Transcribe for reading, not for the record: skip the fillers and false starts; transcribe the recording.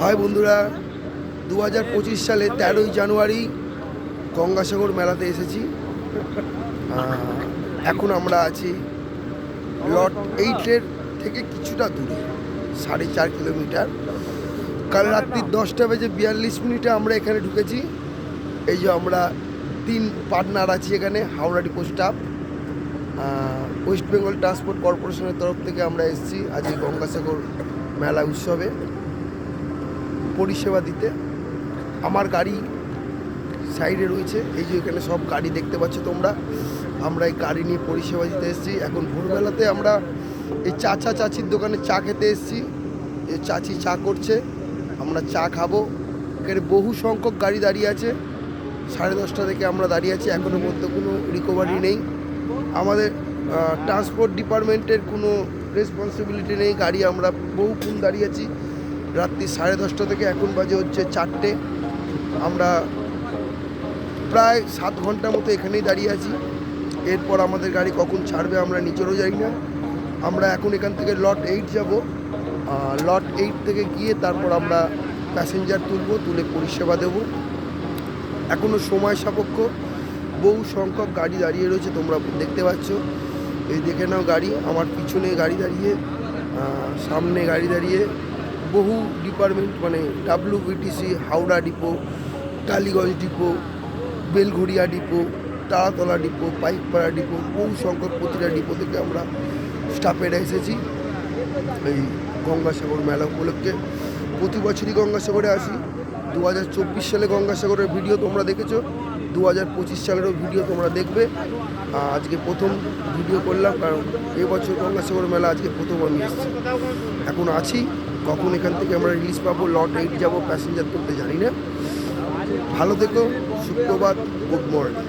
High বন্ধুরা, 2025 সালে 13ই জানুয়ারি গঙ্গাসাগর মেলাতে এসেছি। এখন আমরা আছি লট 8-এর থেকে কিছুটা দূরে, 4.5 কিলোমিটার। কাল রাত্রি 10:42 আমরা এখানে ঢুকেছি। এই যে আমরা 3 পার্টনার আছি এখানে। Howrah depot staff, West Bengal transport কর্পোরেশনের তরফ থেকে আমরা এসেছি আজ এই গঙ্গাসাগর মেলা উৎসবে পরিষেবা দিতে। আমার গাড়ি সাইডে রয়েছে, এই যে এখানে সব গাড়ি দেখতে পাচ্ছ তোমরা। আমরা এই গাড়ি নিয়ে পরিষেবা দিতে এসেছি। এখন ভোরবেলাতে আমরা এই চাচির দোকানে চা খেতে এসেছি। এই চাচি চা করছে, আমরা চা খাবো। এখানে বহু সংখ্যক গাড়ি দাঁড়িয়ে আছে। 10:30 থেকে আমরা দাঁড়িয়ে আছি, এখনও পর্যন্ত কোনো রিকভারি নেই। আমাদের ট্রান্সপোর্ট ডিপার্টমেন্টের কোনো রেসপন্সিবিলিটি নেই। গাড়ি আমরা বহুক্ষণ দাঁড়িয়ে আছি, রাত্রি 10:30 থেকে এখন বাজে হচ্ছে 4টে। আমরা প্রায় 7 ঘন্টার মতো এখানেই দাঁড়িয়ে আছি। এরপর আমাদের গাড়ি কখন ছাড়বে আমরা নিজেরও জানি না। আমরা এখন এখান থেকে লট 8 যাব। লট 8 থেকে গিয়ে তারপর আমরা প্যাসেঞ্জার তুলে পরিষেবা দেব। এখনও সময় সাপেক্ষ, বহু সংখ্যক গাড়ি দাঁড়িয়ে রয়েছে, তোমরা দেখতে পাচ্ছ। এই দেখে নাও গাড়ি, আমার পিছনে গাড়ি দাঁড়িয়ে, সামনে গাড়ি দাঁড়িয়ে। বহু ডিপার্টমেন্ট মানে WBTC, Howrah depot, Tollygunge depot, Belgharia depot, Taratala depot, Paikpara depot, বহু সংখ্যক প্রতিটা ডিপো থেকে আমরা স্টাফেরা এসেছি এই গঙ্গাসাগর মেলা উপলক্ষে। প্রতি বছরই গঙ্গাসাগরে আসি। 2024 সালে গঙ্গাসাগরের ভিডিও তোমরা দেখেছো, 2025 সালেরও ভিডিও তোমরা দেখবে। আজকে প্রথম ভিডিও করলাম, কারণ এবছর গঙ্গাসাগর মেলা আজকে প্রথম আমি এসেছি। এখন আছি, কখন এখান থেকে আমরা রিলিজ পাবো, লট 8 যাবো প্যাসেঞ্জার তুলতে জানি না। ভালো থেকো, সুপ্রভাত, গুড মর্নিং।